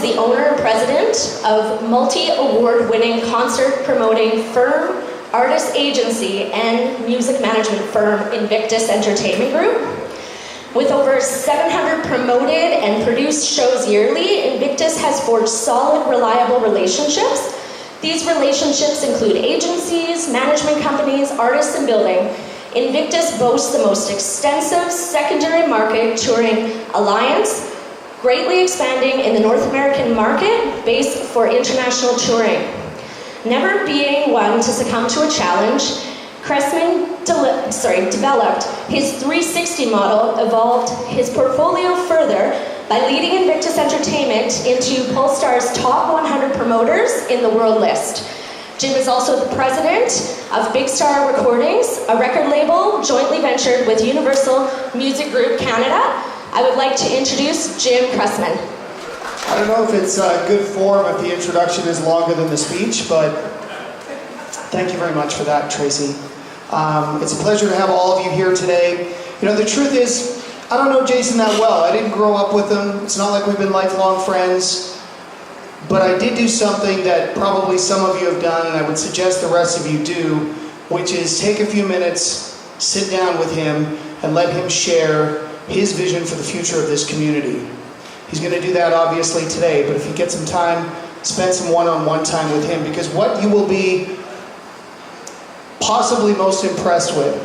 is the owner and president of multi-award-winning concert-promoting firm, artist agency, and music management firm Invictus Entertainment Group. With over 700 promoted and produced shows yearly, Invictus has forged solid, reliable relationships. These relationships include agencies, management companies, artists, and building. Invictus boasts the most extensive secondary market touring alliance, greatly expanding in the North American market based for international touring. Never being one to succumb to a challenge, Cressman developed his 360 model, evolved his portfolio further by leading Invictus Entertainment into Polestar's top 100 promoters in the world list. Jim is also the president of Big Star Recordings, a record label jointly ventured with Universal Music Group Canada. I would like to introduce Jim Cressman. I don't know if it's good form if the introduction is longer than the speech, but thank you very much for that, Tracy. It's a pleasure to have all of you here today. You know, the truth is, I don't know Jason that well. I didn't grow up with him. It's not like we've been lifelong friends. But I did do something that probably some of you have done, and I would suggest the rest of you do, which is take a few minutes, sit down with him, and let him share his vision for the future of this community. He's going to do that obviously today, but if you get some time, spend some one-on-one time with him, because what you will be possibly most impressed with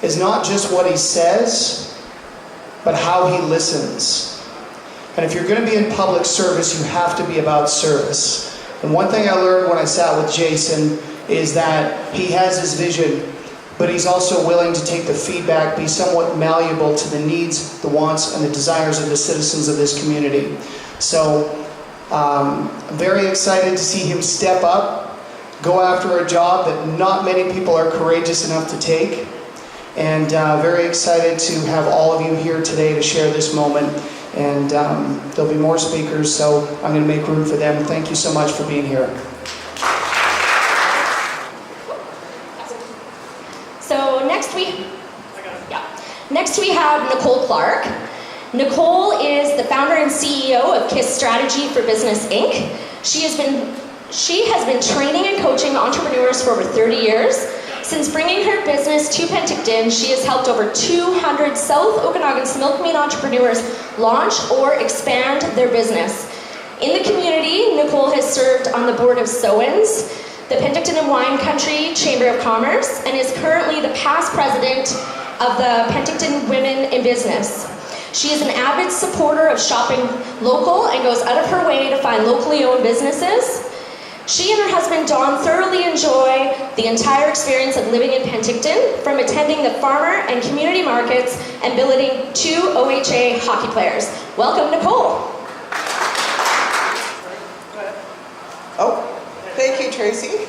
is not just what he says, but how he listens. And if you're going to be in public service, you have to be about service. And one thing I learned when I sat with Jason is that he has his vision, but he's also willing to take the feedback, be somewhat malleable to the needs, the wants, and the desires of the citizens of this community. So I'm very excited to see him step up, go after a job that not many people are courageous enough to take, and very excited to have all of you here today to share this moment. And there'll be more speakers, so I'm going to make room for them. Thank you so much for being here. So next we have Nicole Clark. Nicole is the founder and CEO of KISS Strategy for Business Inc. She has been training and coaching entrepreneurs for over 30 years. Since bringing her business to Penticton, she has helped over 200 South Okanagan milk meat entrepreneurs launch or expand their business. In the community, Nicole has served on the board of Sowens, the Penticton and Wine Country Chamber of Commerce, and is currently the past president of the Penticton Women in Business. She is an avid supporter of shopping local and goes out of her way to find locally owned businesses. She and her husband Don thoroughly enjoy the entire experience of living in Penticton, from attending the farmer and community markets and building 2 OHA hockey players. Welcome, Nicole. Thank you, Tracy.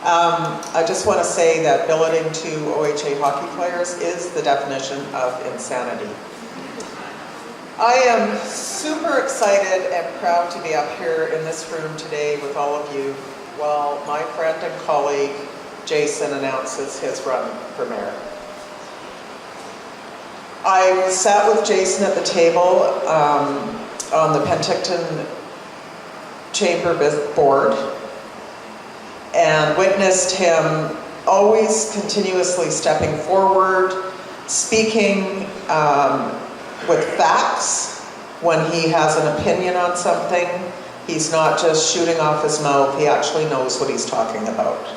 I just want to say that billeting 2 OHA hockey players is the definition of insanity. I am super excited and proud to be up here in this room today with all of you while my friend and colleague Jason announces his run for mayor. I sat with Jason at the table on the Penticton Chamber board and witnessed him always continuously stepping forward, speaking with facts when he has an opinion on something. He's not just shooting off his mouth, he actually knows what he's talking about.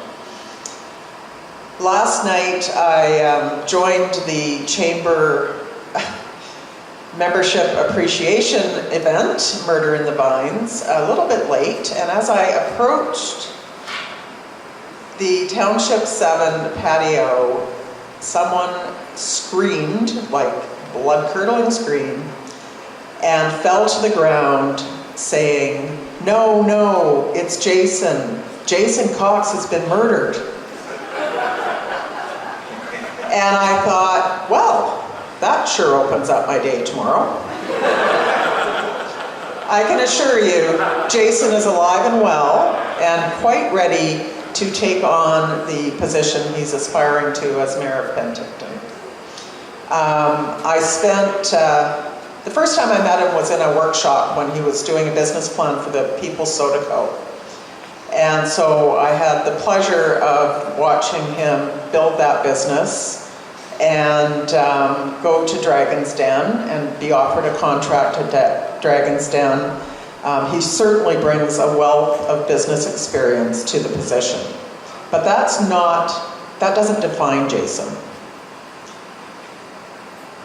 Last night I joined the Chamber membership appreciation event, Murder in the Vines, a little bit late, and as I approached the Township 7 patio, someone screamed, like blood-curdling scream, and fell to the ground saying, "No, no, it's Jason. Jason Cox has been murdered." And I thought, well, that sure opens up my day tomorrow. I can assure you, Jason is alive and well and quite ready to take on the position he's aspiring to as mayor of Penticton. I spent The first time I met him was in a workshop when he was doing a business plan for the People's Soda Co. And so I had the pleasure of watching him build that business and go to Dragon's Den and be offered a contract at Dragon's Den. He certainly brings a wealth of business experience to the position. But that doesn't define Jason.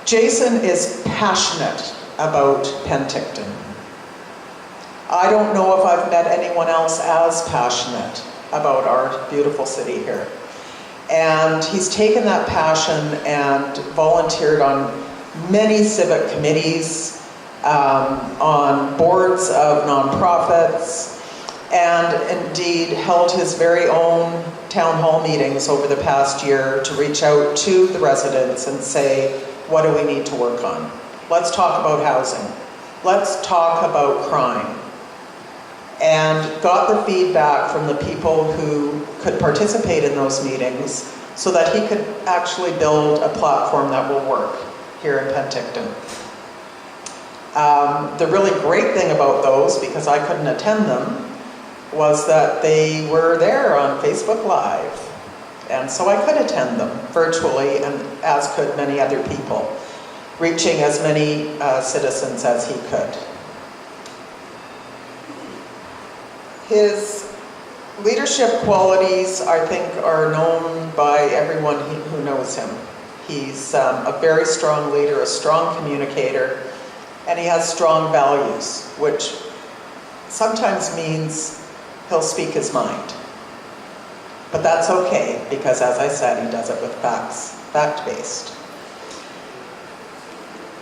Jason is passionate about Penticton. I don't know if I've met anyone else as passionate about our beautiful city here. And he's taken that passion and volunteered on many civic committees, on boards of nonprofits, and indeed held his very own town hall meetings over the past year to reach out to the residents and say, what do we need to work on? Let's talk about housing. Let's talk about crime. And got the feedback from the people who could participate in those meetings so that he could actually build a platform that will work here in Penticton. The really great thing about those, because I couldn't attend them, was that they were there on Facebook Live. And so I could attend them virtually, and as could many other people, reaching as many citizens as he could. His leadership qualities, I think, are known by everyone who knows him. He's a very strong leader, a strong communicator, and he has strong values, which sometimes means he'll speak his mind. But that's okay, because as I said, he does it with facts, fact-based.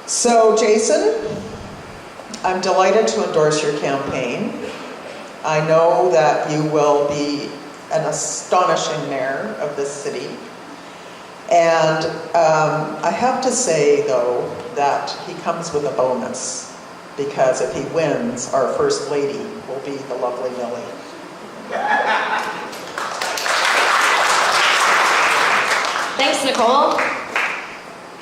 So, Jason, I'm delighted to endorse your campaign. I know that you will be an astonishing mayor of this city. And I have to say, though, that he comes with a bonus, because if he wins, our First Lady will be the lovely Millie. Thanks, Nicole.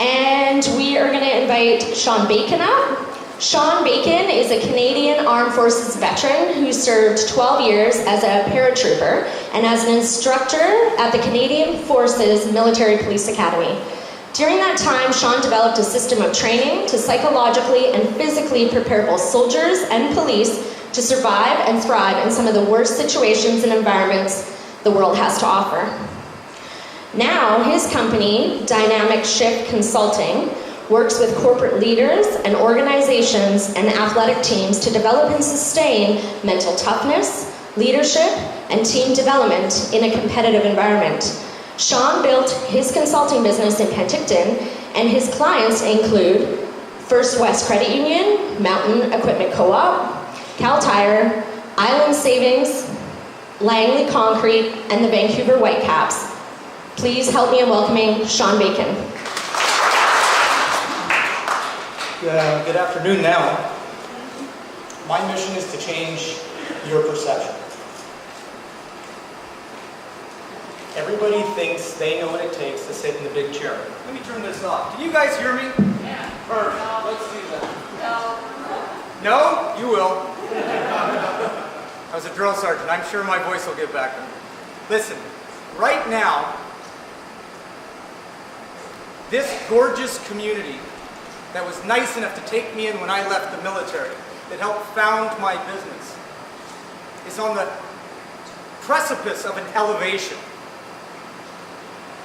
And we are going to invite Sean Bacon up. Sean Bacon is a Canadian Armed Forces veteran who served 12 years as a paratrooper and as an instructor at the Canadian Forces Military Police Academy. During that time, Sean developed a system of training to psychologically and physically prepare both soldiers and police to survive and thrive in some of the worst situations and environments the world has to offer. Now, his company, Dynamic Shift Consulting, works with corporate leaders and organizations and athletic teams to develop and sustain mental toughness, leadership, and team development in a competitive environment. Sean built his consulting business in Penticton, and his clients include First West Credit Union, Mountain Equipment Co-op, Cal Tire, Island Savings, Langley Concrete, and the Vancouver Whitecaps. Please help me in welcoming Sean Bacon. Good afternoon now. My mission is to change your perception. Everybody thinks they know what it takes to sit in the big chair. Let me turn this off. Can you guys hear me? Yeah. Perfect. Let's see that. No? You will. I was a drill sergeant. I'm sure my voice will get back. Listen, right now, this gorgeous community that was nice enough to take me in when I left the military, that helped found my business, is on the precipice of an elevation.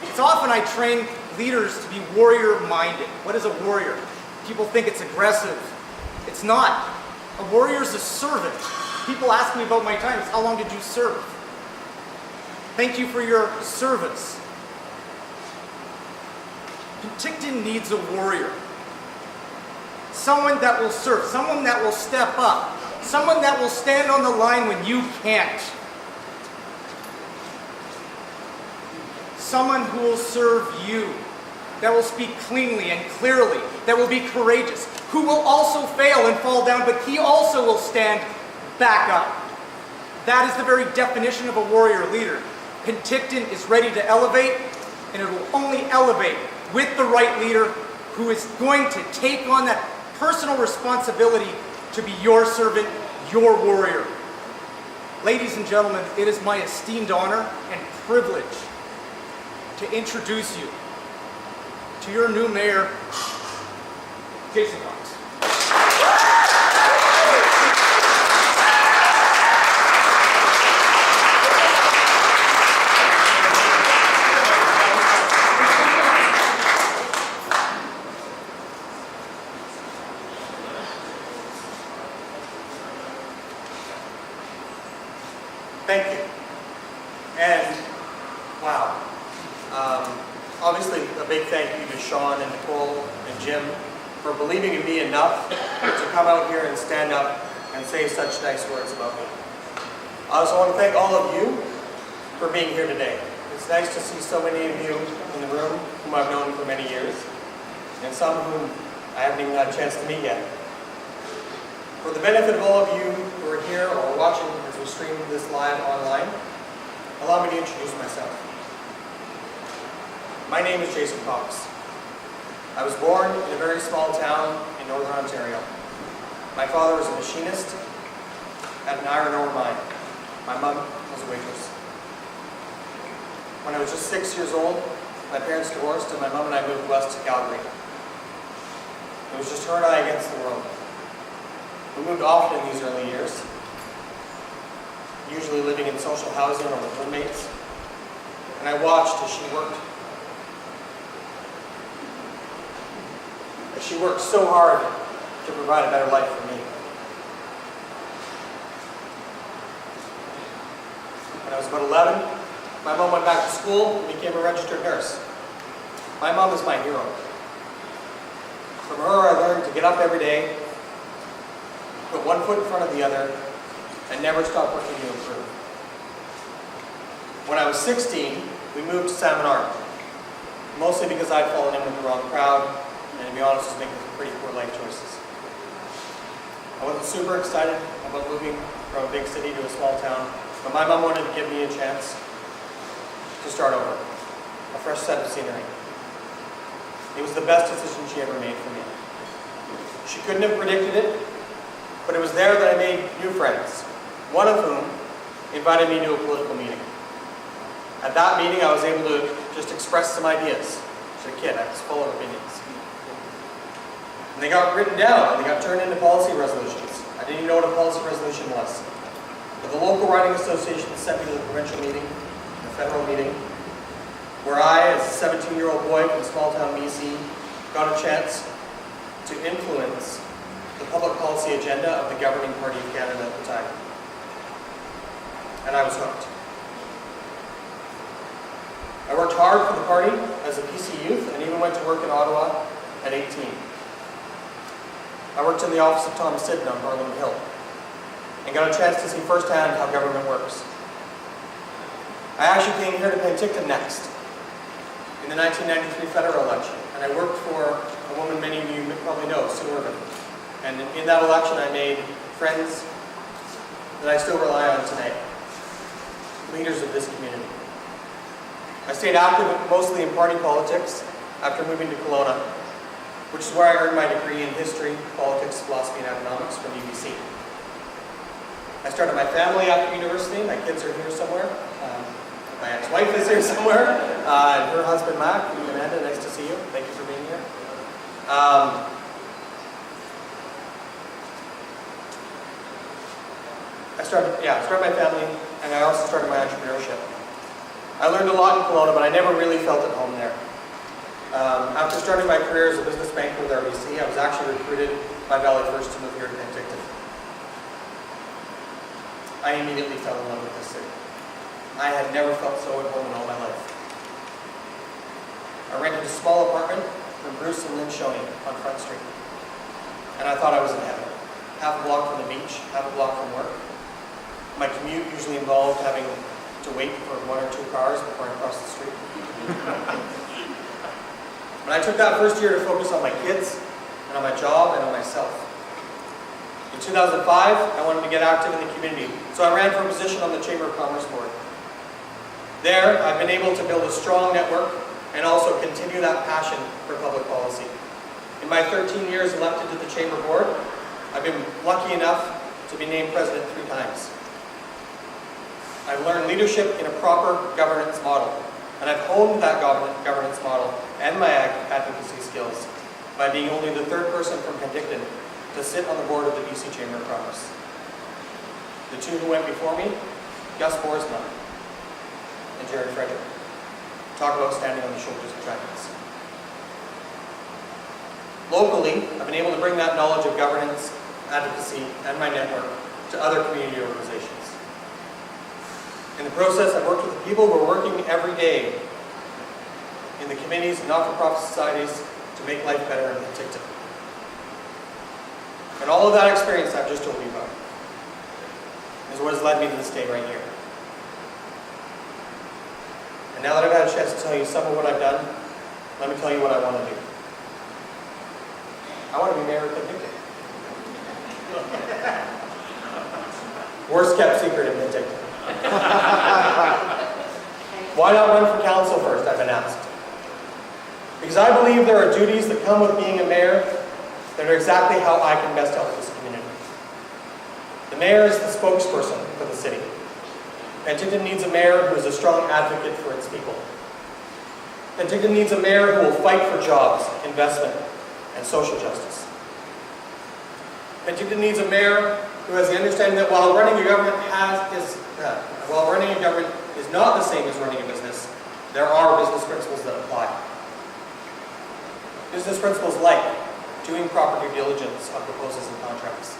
It's often I train leaders to be warrior-minded. What is a warrior? People think it's aggressive. It's not. A warrior is a servant. People ask me about my time. It's how long did you serve? Thank you for your service. Penticton needs a warrior. Someone that will serve, someone that will step up, someone that will stand on the line when you can't. Someone who will serve you, that will speak cleanly and clearly, that will be courageous, who will also fail and fall down, but he also will stand back up. That is the very definition of a warrior leader. Penticton is ready to elevate, and it will only elevate with the right leader who is going to take on that personal responsibility to be your servant, your warrior. Ladies and gentlemen, it is my esteemed honor and privilege to introduce you to your new mayor, Jason Cox. Thank you. And wow, obviously a big thank you to Sean and Nicole and Jim for believing in me enough to come out here and stand up and say such nice words about me. I also want to thank all of you for being here today. It's nice to see so many of you in the room whom I've known for many years, and some whom I haven't even had a chance to meet yet. For the benefit of all of you who are here or watching as we stream this live online, allow me to introduce myself. My name is Jason Cox. I was born in a very small town in northern Ontario. My father was a machinist at an iron ore mine. My mom was a waitress. When I was just 6 years old, my parents divorced and my mom and I moved west to Calgary. It was just her and I against the world. We moved often in these early years, usually living in social housing or with roommates, and I watched as she worked. As she worked so hard to provide a better life for me. When I was about 11, my mom went back to school and became a registered nurse. My mom is my hero. From her, I learned to get up every day, put one foot in front of the other, and never stop working to improve. When I was 16, we moved to Salmon Arm, mostly because I'd fallen in with the wrong crowd, and to be honest, was making some pretty poor life choices. I wasn't super excited about moving from a big city to a small town, but my mom wanted to give me a chance to start over, a fresh set of scenery. It was the best decision she ever made for me. She couldn't have predicted it, but it was there that I made new friends, one of whom invited me to a political meeting. At that meeting, I was able to just express some ideas. As a kid, I was full of opinions. And they got written down, and they got turned into policy resolutions. I didn't even know what a policy resolution was. But the local riding association sent me to the provincial meeting, the federal meeting, where I, as a 17-year-old boy from small town BC, got a chance to influence the public policy agenda of the governing party of Canada at the time. And I was hooked. I worked hard for the party as a PC youth and even went to work in Ottawa at 18. I worked in the office of Thomas Sidden on Parliament Hill and got a chance to see firsthand how government works. I actually came here to Penticton next in the 1993 federal election, and I worked for a woman many of you probably know, Sue Irvin. And in that election, I made friends that I still rely on today, leaders of this community. I stayed active mostly in party politics after moving to Kelowna, which is where I earned my degree in history, politics, philosophy, and economics from UBC. I started my family after university. My kids are here somewhere. My ex-wife is here somewhere, and her husband, Mac, and Amanda, nice to see you. Thank you for being here. I started my family, and I also started my entrepreneurship. I learned a lot in Kelowna, but I never really felt at home there. After starting my career as a business banker with RBC, I was actually recruited by Valley First to move here to Penticton. I immediately fell in love with this city. I had never felt so at home in all my life. I rented a small apartment from Bruce and Lynn Shoney on Front Street, and I thought I was in heaven. Half a block from the beach, half a block from work. My commute usually involved having to wait for one or two cars before I crossed the street. But I took that first year to focus on my kids, and on my job, and on myself. In 2005, I wanted to get active in the community, so I ran for a position on the Chamber of Commerce Board. There, I've been able to build a strong network and also continue that passion for public policy. In my 13 years elected to the Chamber Board, I've been lucky enough to be named president 3 times. I've learned leadership in a proper governance model, and I've honed that governance model and my advocacy skills by being only the 3rd person from Penticton to sit on the board of the BC Chamber of Commerce. The 2 who went before me, Gus Boersma and Jared Frederick. Talk about standing on the shoulders of giants. Locally, I've been able to bring that knowledge of governance, advocacy, and my network to other community organizations. In the process, I've worked with the people who are working every day in the committees and not-for-profit societies to make life better in Penticton. And all of that experience I've just told you about is what has led me to this day right here. And now that I've had a chance to tell you some of what I've done, let me tell you what I want to do. I want to be mayor of Penticton. Worst kept secret in Penticton. Why not run for council first, I've been asked. Because I believe there are duties that come with being a mayor that are exactly how I can best help this community. The mayor is the spokesperson for the city. Penticton needs a mayor who is a strong advocate for its people. Penticton needs a mayor who will fight for jobs, investment, and social justice. Penticton needs a mayor who has the understanding that while running a government is not the same as running a business, there are business principles that apply. Business principles like doing proper due diligence on proposals and contracts,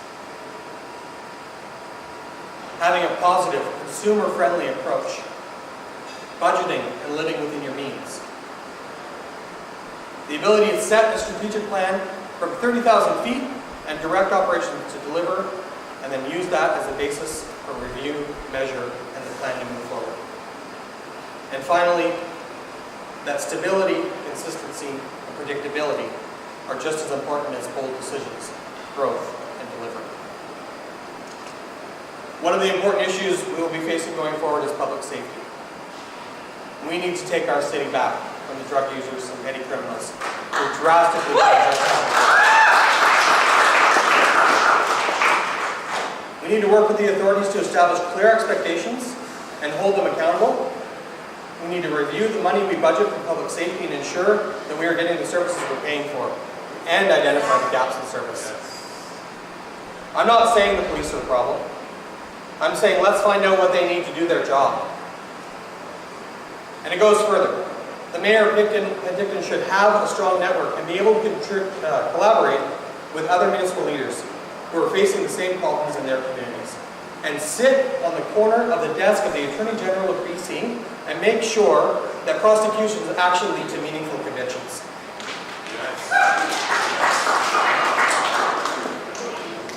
having a positive, consumer-friendly approach, budgeting and living within your means, the ability to set a strategic plan from 30,000 feet and direct operations to deliver, and then use that as a basis for review, measure, and the plan to move forward. And finally, that stability, consistency, and predictability are just as important as bold decisions, growth, and delivery. One of the important issues we will be facing going forward is public safety. We need to take our city back from the drug users and petty criminals who drastically change our town. We need to work with the authorities to establish clear expectations and hold them accountable. We need to review the money we budget for public safety and ensure that we are getting the services we're paying for, and identify the gaps in service. I'm not saying the police are a problem. I'm saying let's find out what they need to do their job. And it goes further. The mayor of Penticton should have a strong network and be able to collaborate with other municipal leaders who are facing the same problems in their communities, and sit on the corner of the desk of the Attorney General of BC and make sure that prosecutions actually lead to meaningful convictions.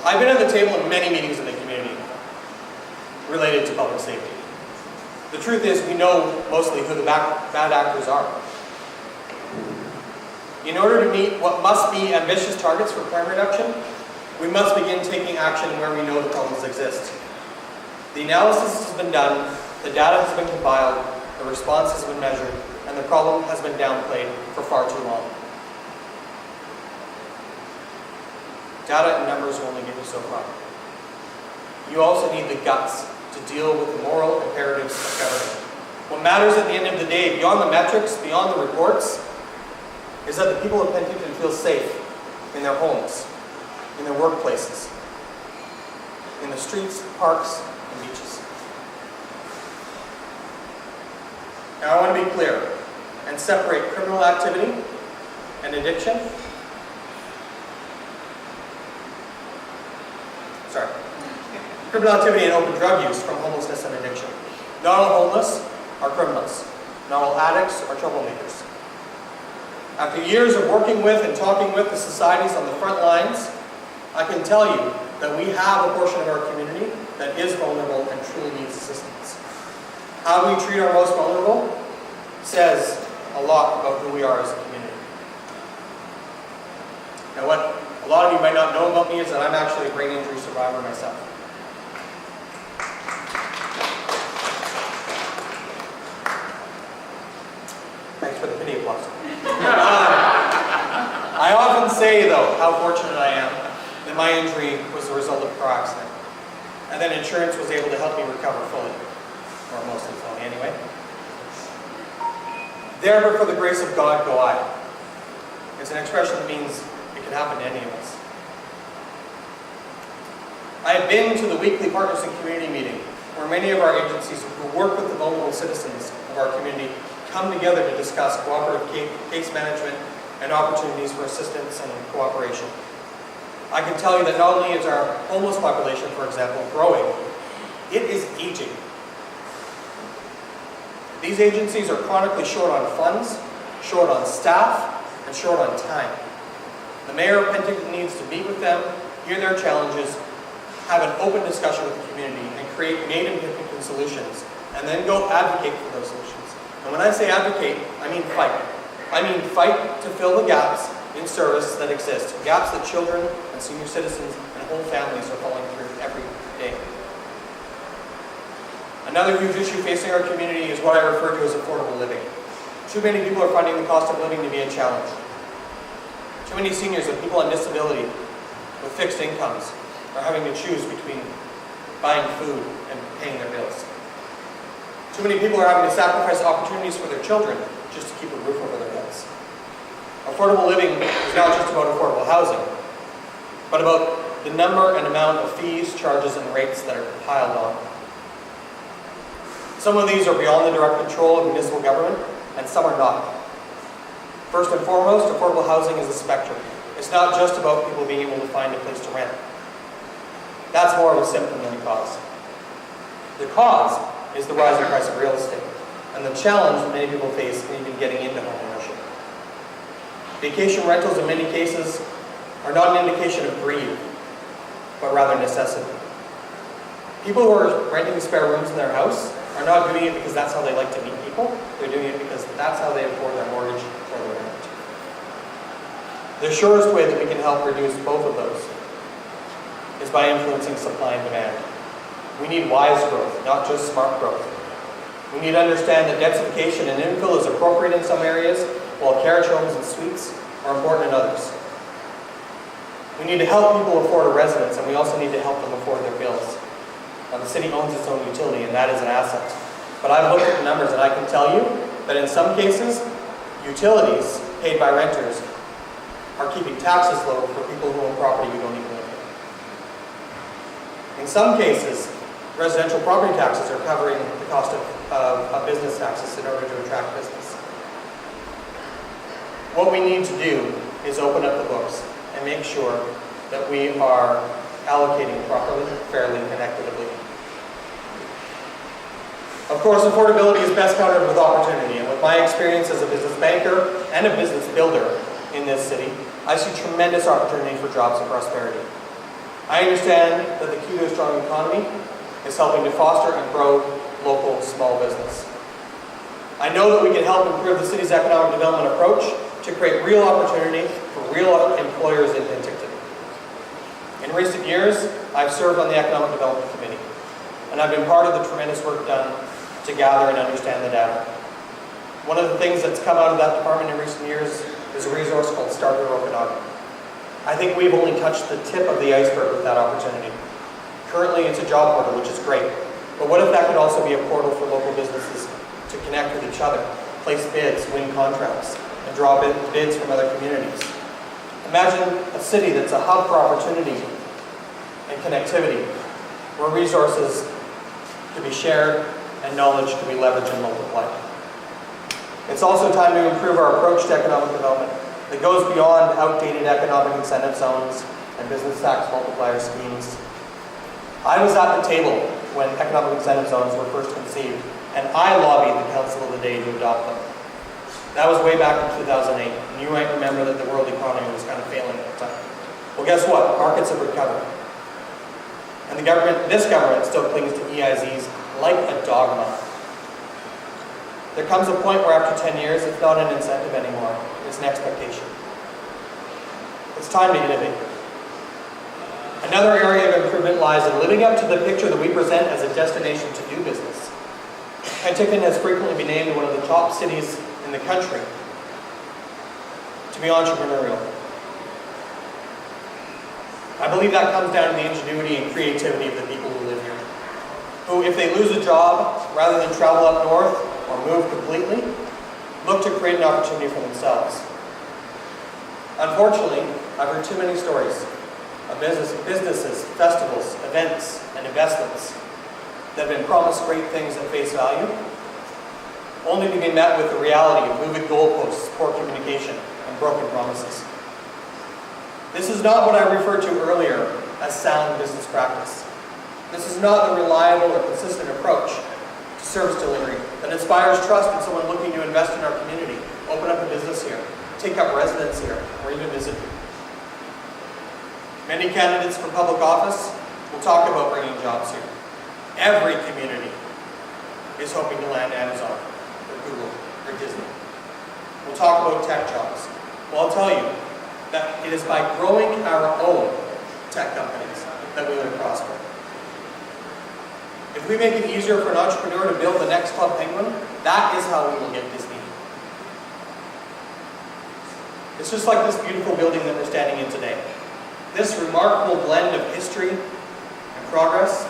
I've been at the table in many meetings in the community related to public safety. The truth is, we know mostly who the bad actors are. In order to meet what must be ambitious targets for crime reduction, we must begin taking action where we know the problems exist. The analysis has been done, the data has been compiled, the response has been measured, and the problem has been downplayed for far too long. Data and numbers will only get you so far. You also need the guts to deal with the moral imperatives of government. What matters at the end of the day, beyond the metrics, beyond the reports, is that the people of Penticton feel safe in their homes, in their workplaces, in the streets, parks, and beaches. Now I want to be clear and separate criminal activity and addiction. Criminal activity and open drug use from homelessness and addiction. Not all homeless are criminals. Not all addicts are troublemakers. After years of working with and talking with the societies on the front lines, I can tell you that we have a portion of our community that is vulnerable and truly needs assistance. How we treat our most vulnerable says a lot about who we are as a community. Now, what a lot of you might not know about me is that I'm actually a brain injury survivor myself. Thanks for the pity applause. I often say, though, how fortunate I am that my injury was the result of a car accident, and that insurance was able to help me recover fully, or mostly fully anyway. There, but for the grace of God, go I. It's an expression that means it can happen to any of us. I have been to the weekly Partners in Community meeting, where many of our agencies who work with the vulnerable citizens of our community come together to discuss cooperative case management and opportunities for assistance and cooperation. I can tell you that not only is our homeless population, for example, growing, it is aging. These agencies are chronically short on funds, short on staff, and short on time. The Mayor of Penticton needs to meet with them, hear their challenges, have an open discussion with the community, and create made in Penticton solutions, and then go advocate for those solutions. And when I say advocate, I mean fight. I mean fight to fill the gaps in service that exist, gaps that children and senior citizens and whole families are falling through every day. Another huge issue facing our community is what I refer to as affordable living. Too many people are finding the cost of living to be a challenge. Too many seniors and people on disability with fixed incomes are having to choose between buying food and paying their bills. Too many people are having to sacrifice opportunities for their children just to keep a roof over their heads. Affordable living is not just about affordable housing, but about the number and amount of fees, charges, and rates that are piled on. Some of these are beyond the direct control of municipal government, and some are not. First and foremost, affordable housing is a spectrum. It's not just about people being able to find a place to rent. That's more of a symptom than a cause. The cause is the rising price of real estate, and the challenge that many people face in even getting into home ownership. Vacation rentals in many cases are not an indication of greed, but rather necessity. People who are renting spare rooms in their house are not doing it because that's how they like to meet people. They're doing it because that's how they afford their mortgage or their rent. The surest way that we can help reduce both of those is by influencing supply and demand. We need wise growth, not just smart growth. We need to understand that densification and infill is appropriate in some areas, while carriage homes and suites are important in others. We need to help people afford a residence, and we also need to help them afford their bills. Now, the city owns its own utility, and that is an asset. But I've looked at the numbers, and I can tell you that in some cases, utilities paid by renters are keeping taxes low for people who own property who don't even live in. In some cases, residential property taxes are covering the cost of business taxes in order to attract business. What we need to do is open up the books and make sure that we are allocating properly, fairly, and equitably. Of course, affordability is best countered with opportunity, and with my experience as a business banker and a business builder in this city, I see tremendous opportunity for jobs and prosperity. I understand that the key to a strong economy is helping to foster and grow local small business. I know that we can help improve the city's economic development approach to create real opportunity for real employers in Penticton. In recent years, I've served on the Economic Development Committee, and I've been part of the tremendous work done to gather and understand the data. One of the things that's come out of that department in recent years is a resource called Starter Okanagan. I think we've only touched the tip of the iceberg with that opportunity. Currently, it's a job portal, which is great, but what if that could also be a portal for local businesses to connect with each other, place bids, win contracts, and draw bids from other communities? Imagine a city that's a hub for opportunity and connectivity, where resources can be shared and knowledge can be leveraged and multiplied. It's also time to improve our approach to economic development that goes beyond outdated economic incentive zones and business tax multiplier schemes. I was at the table when economic incentive zones were first conceived, and I lobbied the council of the day to adopt them. That was way back in 2008, and you might remember that the world economy was kind of failing at the time. Well, guess what? Markets have recovered. And this government still clings to EIZs like a dogma. There comes a point where after 10 years, it's not an incentive anymore. It's an expectation. It's time to innovate. Another area of improvement lies in living up to the picture that we present as a destination to do business. Penticton has frequently been named one of the top cities in the country to be entrepreneurial. I believe that comes down to the ingenuity and creativity of the people who live here, who, if they lose a job, rather than travel up north or move completely, look to create an opportunity for themselves. Unfortunately, I've heard too many stories of businesses, festivals, events, and investments that have been promised great things at face value, only to be met with the reality of moving goalposts, poor communication, and broken promises. This is not what I referred to earlier as sound business practice. This is not the reliable or consistent approach to service delivery that inspires trust in someone looking to invest in our community, open up a business here, take up residence here, or even visit here. Many candidates for public office will talk about bringing jobs here. Every community is hoping to land Amazon, or Google, or Disney. We'll talk about tech jobs. Well, I'll tell you that it is by growing our own tech companies that we will prosper. If we make it easier for an entrepreneur to build the next Club Penguin, that is how we will get Disney. It's just like this beautiful building that we're standing in today. This remarkable blend of history and progress,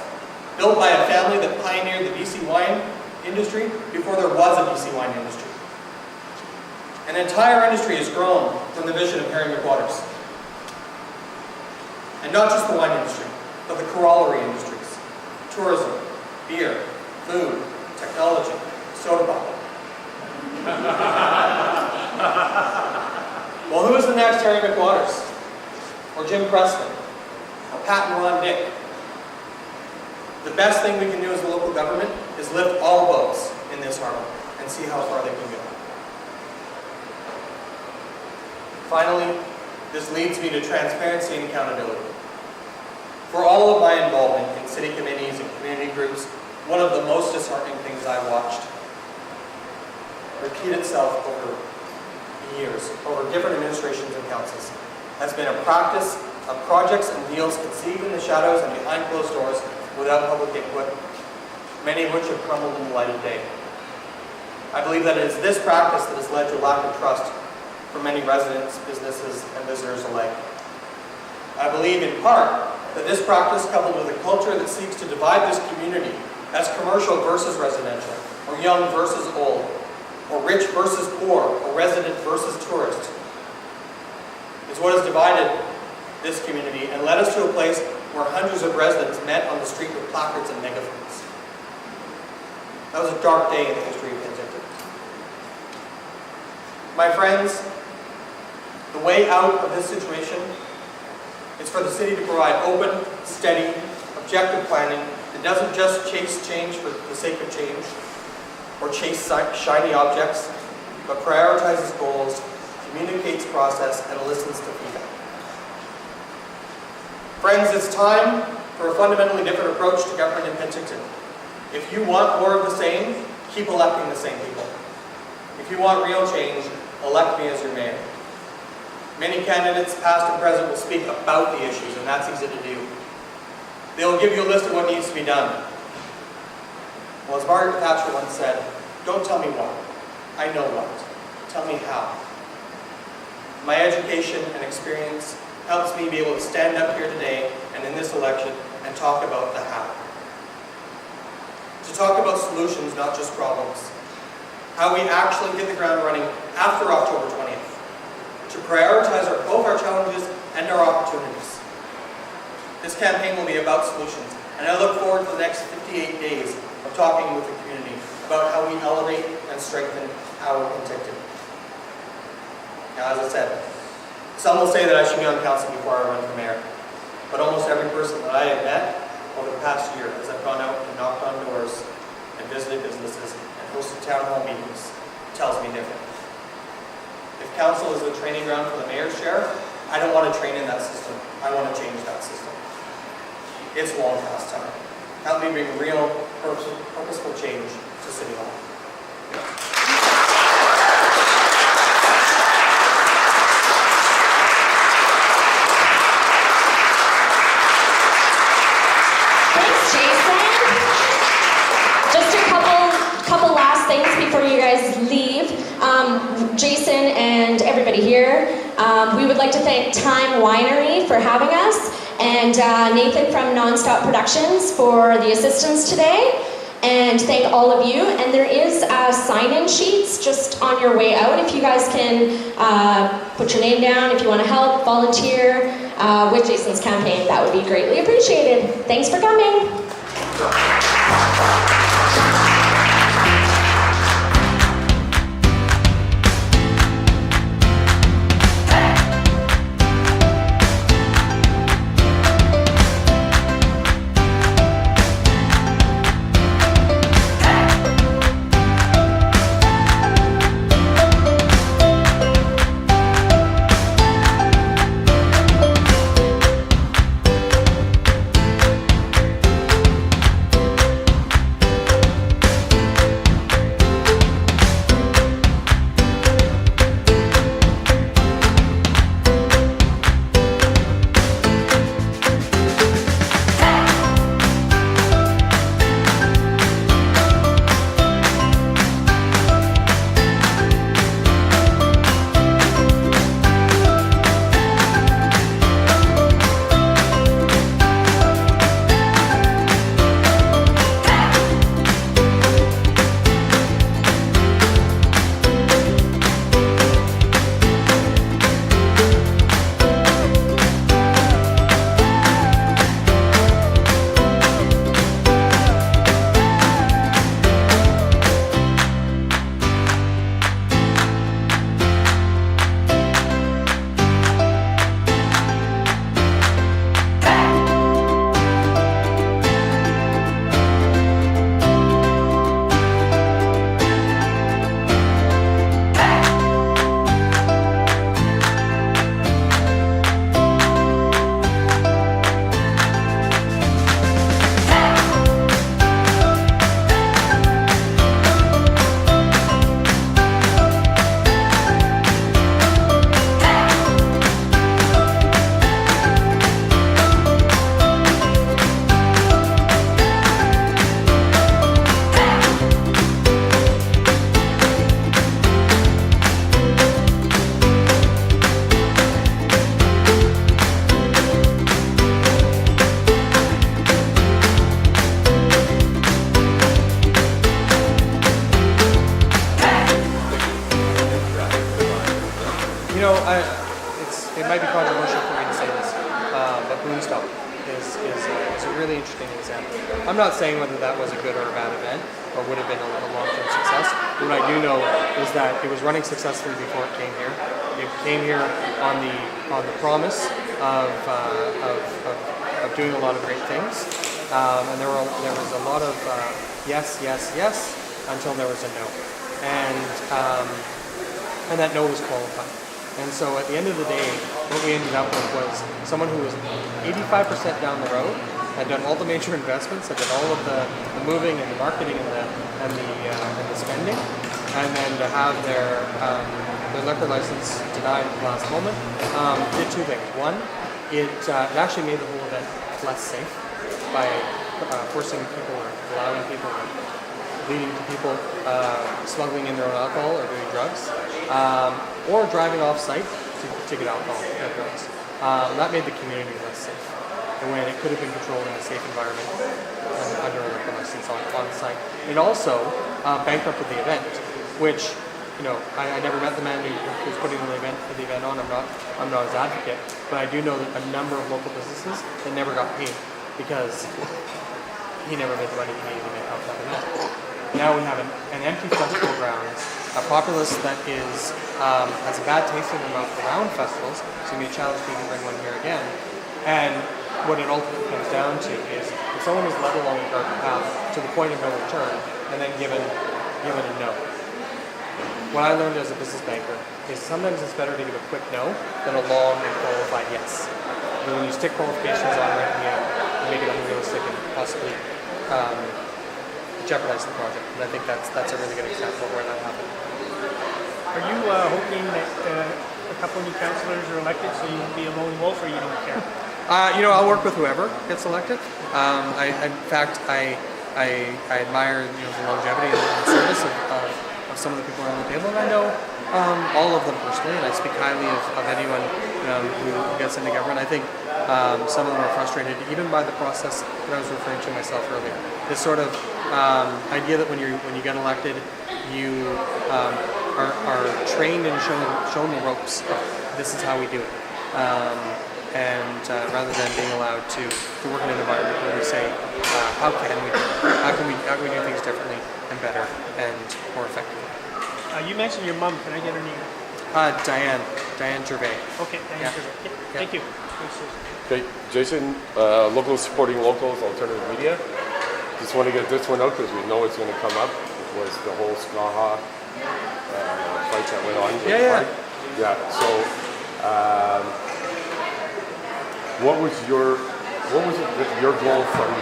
built by a family that pioneered the BC wine industry before there was a BC wine industry. An entire industry has grown from the vision of Harry McWaters. And not just the wine industry, but the corollary industries: tourism, beer, food, technology, soda bottle. Well, who is the next Harry McWaters? Or Jim Preston? Or Pat and Ron Dick? The best thing we can do as a local government is lift all boats in this harbor and see how far they can go. Finally, this leads me to transparency and accountability. For all of my involvement in city committees and community groups, one of the most disheartening things I watched repeat itself over the years, over different administrations and councils, has been a practice of projects and deals conceived in the shadows and behind closed doors without public input, many of which have crumbled in the light of day. I believe that it is this practice that has led to a lack of trust for many residents, businesses, and visitors alike. I believe in part that this practice, coupled with a culture that seeks to divide this community as commercial versus residential, or young versus old, or rich versus poor, or resident versus tourist, is what has divided this community and led us to a place where hundreds of residents met on the street with placards and megaphones. That was a dark day in the history of Penticton. My friends, the way out of this situation is for the city to provide open, steady, objective planning that doesn't just chase change for the sake of change or chase shiny objects, but prioritizes goals, communicates process, and listens to feedback. Friends, it's time for a fundamentally different approach to government in Penticton. If you want more of the same, keep electing the same people. If you want real change, elect me as your mayor. Many candidates, past and present, will speak about the issues, and that's easy to do. They'll give you a list of what needs to be done. Well, as Margaret Thatcher once said, don't tell me what, I know what. Tell me how. My education and experience helps me be able to stand up here today and in this election and talk about the how. To talk about solutions, not just problems. How we actually hit the ground running after October 20th. To prioritize both our challenges and our opportunities. This campaign will be about solutions, and I look forward to the next 58 days of talking with the community about how we elevate and strengthen our Penticton. Now, as I said, some will say that I should be on council before I run for mayor, but almost every person that I have met over the past year as I've gone out and knocked on doors and visited businesses and hosted town hall meetings tells me different. If council is the training ground for the mayor's chair, I don't want to train in that system. I want to change that system. It's long past time. Help me bring real, purposeful change to City Hall. Thanks, Jason. Just a couple last things before you guys leave. Jason and everybody here, We would like to thank Time Winery for having us, and Nathan from Nonstop Productions for the assistance today. And thank all of you. And there is sign-in sheets just on your way out. If you guys can put your name down, if you want to help, volunteer with Jason's campaign, that would be greatly appreciated. Thanks for coming. It might be controversial for me to say this, but Boomstop is a really interesting example. I'm not saying whether that was a good or a bad event, or would have been a long-term success. What I do know is that it was running successfully before it came here. It came here on the promise of doing a lot of great things, and there was a lot of yes, yes, yes, until there was a no, and that no was qualified. And so at the end of the day, what we ended up with was someone who was 85% down the road, had done all the major investments, had done all of the moving and the marketing and the spending, and then to have their liquor license denied at the last moment, did two things. One, it actually made the whole event less safe by forcing people or allowing people, leading to people smuggling in their own alcohol or doing drugs, or driving off site to get alcohol or drugs. That made the community less safe, and when it could have been controlled in a safe environment under a liquor license on site. It also bankrupted the event, which, you know, I never met the man who was putting the event on. I'm not his advocate, but I do know that a number of local businesses that never got paid because he never made the money he needed to make off that event. Now we have an empty festival grounds, a populace that has a bad taste in their mouth around festivals, so we challenge people to bring one here again. And what it ultimately comes down to is if someone is led along a garden path to the point of no return and then given a no. What I learned as a business banker is sometimes it's better to give a quick no than a long and qualified yes. But when you stick qualifications on right here, you make it unrealistic and possibly jeopardize the project. And I think that's a really good example of where that happened. Are you hoping that a couple of new councillors are elected so you won't be a lone wolf, or you don't care? I'll work with whoever gets elected. In fact, I admire the longevity and service of some of the people around the table, and I know All of them personally, and I speak highly of anyone who gets into government. I think some of them are frustrated even by the process that I was referring to myself earlier. This sort of idea that when you get elected, you are trained and shown the ropes of this is how we do it. Rather than being allowed to work in an environment where we say, how can we do it? How can we do things differently and better and more effectively? You mentioned your mom. Can I get her name? Diane Gervais. Okay, Diane Yeah. Gervais. Yeah, Yeah. thank you. Thanks, Susan. Okay, Jason, locals supporting locals, alternative media. Just want to get this one out because we know it's going to come up. It was the whole SNAHA fight that went on. Yeah. So, what was your goal from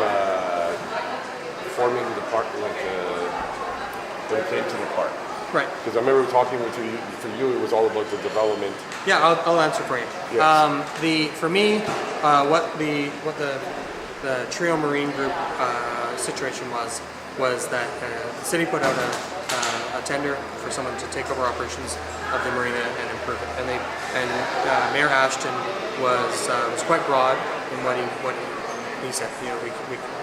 forming the park, like when it came to the park? Right. Because I remember talking with you. For you, it was all about the development. Yeah, I'll answer for you. Yes. For me, what the Trio Marine Group situation was that the city put out a tender for someone to take over operations of the marina and improve it, and Mayor Ashton was quite broad in what he said. You know,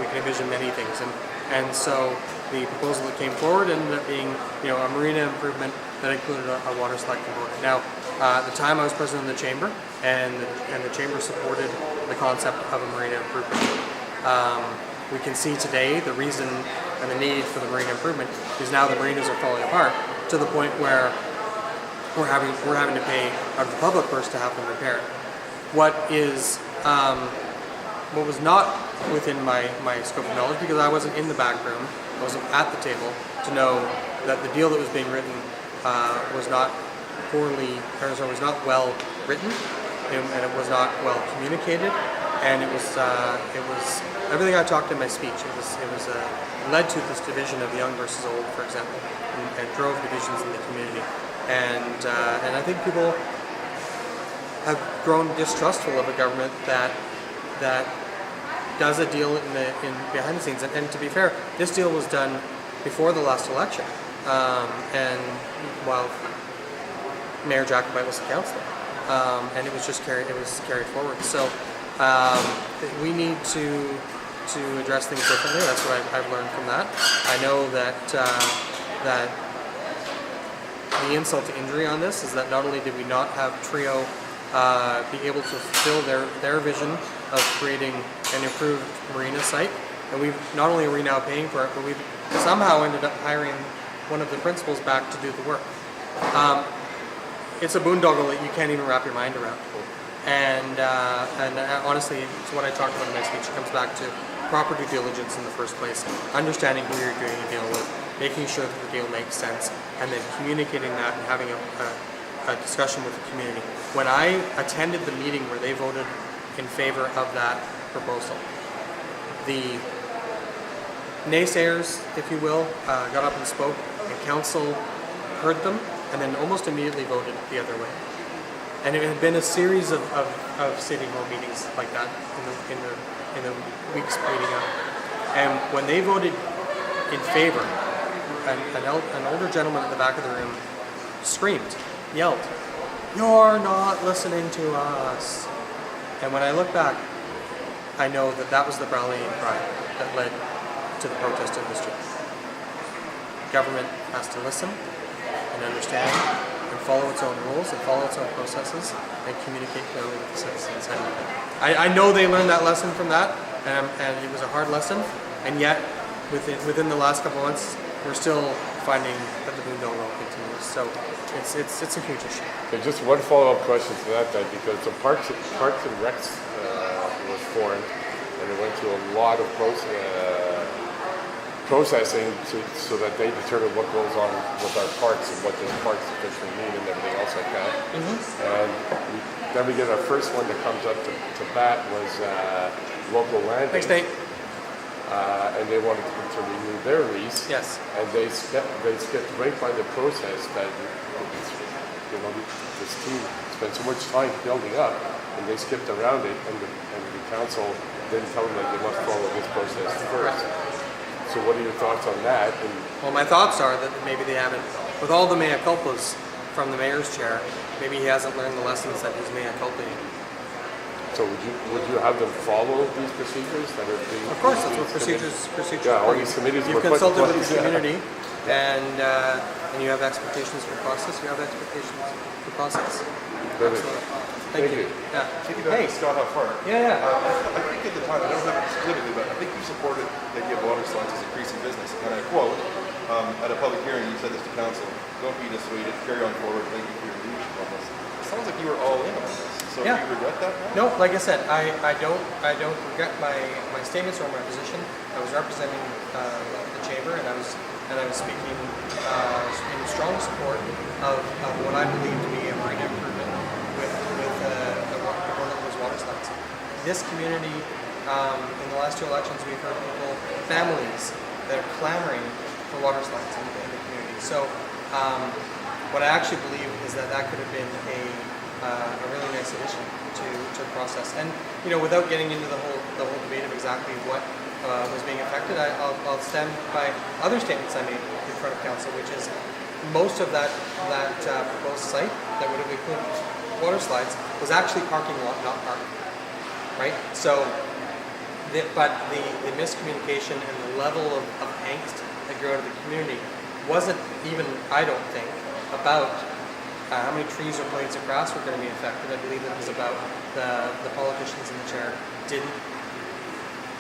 we can envision many things, and so the proposal that came forward ended up being, you know, a marina improvement that included a water slide component. Now, at the time I was president of the chamber, and the chamber supported the concept of a marina improvement. We can see today the reason and the need for the marina improvement is now the marinas are falling apart to the point where we're having to pay out of the public purse to have them repaired. What was not within my scope of knowledge, because I wasn't in the back room, I wasn't at the table to know that the deal that was being written was not was not well written, and it was not well communicated, and it was everything I talked in my speech. It was led to this division of young versus old, for example, and drove divisions in the community, and I think people have grown distrustful of a government that does a deal in behind the scenes. And to be fair, this deal was done before the last election, and while Mayor Jacobite was the councillor, and it was carried forward. So we need to address things differently. That's what I've learned from that. I know that the insult to injury on this is that not only did we not have Trio be able to fulfill their vision of creating an improved marina site, and not only are we now paying for it, but we've somehow ended up hiring one of the principals back to do the work. It's a boondoggle that you can't even wrap your mind around. And honestly, it's what I talked about in my speech. It comes back to proper due diligence in the first place, understanding who you're doing a deal with, making sure that the deal makes sense, and then communicating that and having a discussion with the community. When I attended the meeting where they voted in favor of that proposal, the naysayers, if you will, got up and spoke, and council heard them, and then almost immediately voted the other way. And it had been a series of city hall meetings like that in the weeks leading up. And when they voted in favor, an older gentleman at the back of the room screamed, yelled, "You're not listening to us." And when I look back, I know that was the rallying cry that led to the protest in the street. Government has to listen and understand and follow its own rules and follow its own processes and communicate clearly with the citizens. And I know they learned that lesson from that, and it was a hard lesson, and yet within the last couple of months, we're still finding that the boondoggle continues. So it's a huge issue. Okay, just one follow-up question to that, then, because the Parks and Recs was formed, and it went through a lot of processing so that they determine what goes on with our parks and what those parks officially mean and everything else like that. And then we get our first one that comes up to bat was local land. Thanks, Nate. And they wanted to renew their lease. Yes. And they skipped right by the process that this team spent so much time building up, and they skipped around it, and the council didn't tell them that they must follow this process first. So what are your thoughts on that? Well, my thoughts are that maybe they haven't, with all the mea culpas from the mayor's chair, maybe he hasn't learned the lessons that he's mea culpa. So would you have them follow these procedures that are being? Of course, that's what procedures. Yeah, all these committees You've were put in consulted with place, the yeah. community, and you have expectations for process. You have expectations for process. Perfect. Thank you. Yeah. Hey, Scott, how far? Yeah. I think at the time, I don't have it specifically, but I think you supported the idea of water slides as increasing business. And I quote, at a public hearing, you said this to council, don't be dissuaded, carry on forward, thank you for your leadership on this. It sounds like you were all in on this. So Yeah. do you regret that now? No, like I said, I don't regret my statements or my position. I was representing the chamber, and I was speaking in strong support of what I believe to be a minor improvement with one of those water slides. This community, in the last 2 elections, we've heard people, families that are clamoring for water slides in the community. So what I actually believe is that could have been a really nice addition to the process. And without getting into the whole debate of exactly what was being affected, I'll stand by other statements I made in front of council, which is most of that proposed site that would have included water slides was actually parking lot, not parking. Right? So, but the miscommunication and the level of angst that grew out of the community wasn't even, I don't think, about how many trees or blades of grass were going to be affected. I believe it was about the politicians in the chair didn't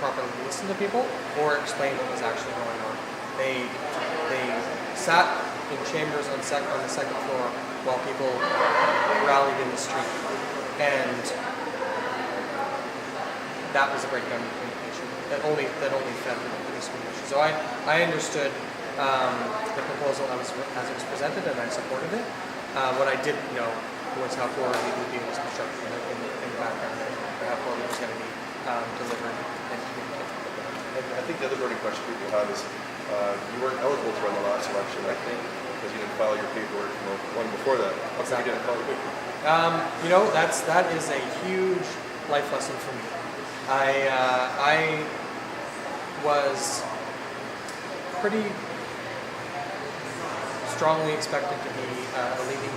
properly listen to people or explain what was actually going on. They sat in chambers on the second floor while people rallied in the street, and that was a breakdown in communication that only fed the miscommunication. So I understood the proposal as it was presented, and I supported it. What I didn't know was how poorly it would be constructed in the background, or how poorly it was going to be delivered and communicated. I think the other burning question people have is you weren't eligible to run the last election, I think, because you didn't file your paperwork from the one before that. How come you didn't file your paperwork? That is a huge life lesson for me. I was pretty strongly expected to be a leading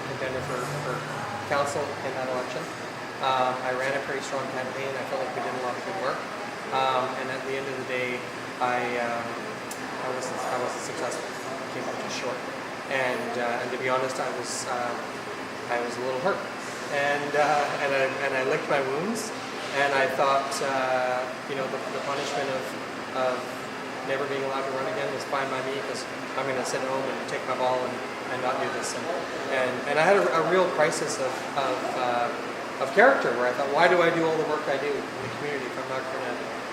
contender for council in that election. I ran a pretty strong campaign. I felt like we did a lot of good work. And at the end of the day, I wasn't successful. I came up just short. And to be honest, I was a little hurt. And I licked my wounds. And I thought, the punishment of never being allowed to run again was fine by me, because I'm going to sit at home and take my ball and not do this. And I had a real crisis of character, where I thought, why do I do all the work I do in the community if I'm not going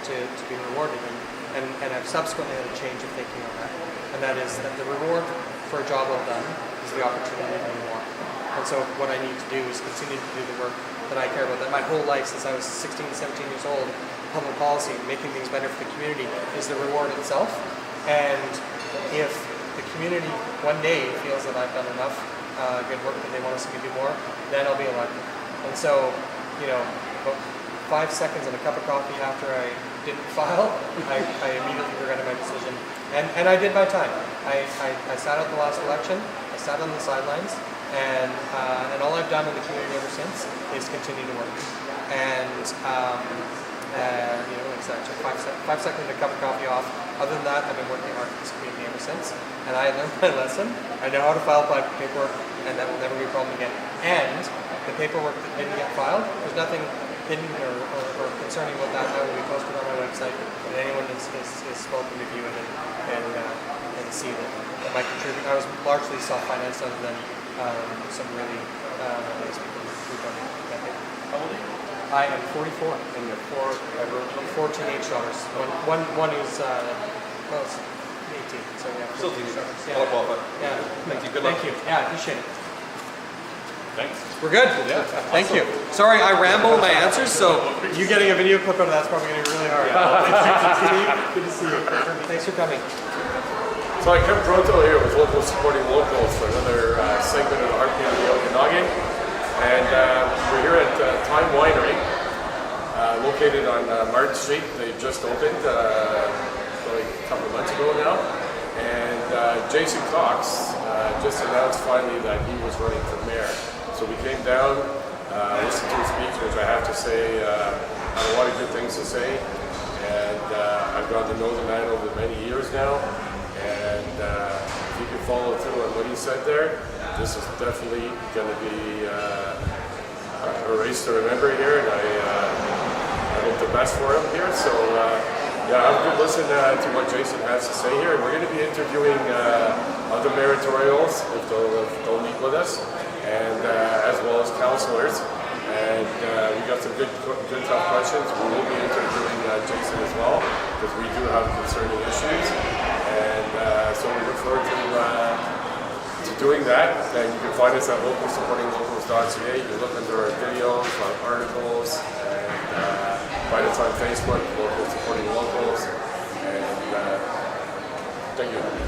to be rewarded? And I've subsequently had a change of thinking on that. And that is that the reward for a job well done is the opportunity to do more. And so what I need to do is continue to do the work that I care about. That my whole life, since I was 16, 17 years old, public policy, making things better for the community, is the reward itself. And if the community one day feels that I've done enough good work that they want to see me do more, then I'll be elected. And so, about 5 seconds and a cup of coffee after I didn't file, I immediately regretted my decision. And I did my time. I sat out the last election. I sat on the sidelines. And all I've done in the community ever since is continue to work. And like I said, I took 5 seconds and a cup of coffee off. Other than that, I've been working hard for this community ever since. And I learned my lesson. I know how to file paperwork, and that will never be a problem again. And the paperwork that didn't get filed, there's nothing hidden or concerning about that. That will be posted on my website, and anyone is welcome to view it and see that my contribution. I was largely self-financed, other than some really nice people who donated that paper. How old are you? I am 44. And you have 4 teenage daughters. One is it's 18. So yeah. Still teenage daughters. daughters. All qualified. Yeah. Thank you. Good luck. Thank you. Yeah, I appreciate it. Thanks. We're good? Yeah. Thank you. Sorry, I ramble in my answers, so you getting a video clip out of that's probably going to be really hard. Good to see you. Thanks for coming. So I come Toronto here with Local Supporting Locals for another segment of the Heartbeat of the Okanagan. And we're here at Time Winery, located on Martin Street. They just opened probably a couple of months ago now. And Jason Cox just announced finally that he was running for mayor. So we came down, listened to his speech, which I have to say had a lot of good things to say. And I've gotten to know the man over many years now. And if you can follow through on what he said there, this is definitely going to be a race to remember here. And I hope the best for him here. So yeah, have a good listen to what Jason has to say here. And we're going to be interviewing other mayotorials if they'll meet with us, and as well as councillors. And we got some good tough questions. We will be interviewing Jason as well, because we do have concerning issues. And so we look forward to doing that. And you can find us at localsupportinglocals.ca. You can look under our videos, our articles, and find us on Facebook, Local Supporting Locals. And thank you.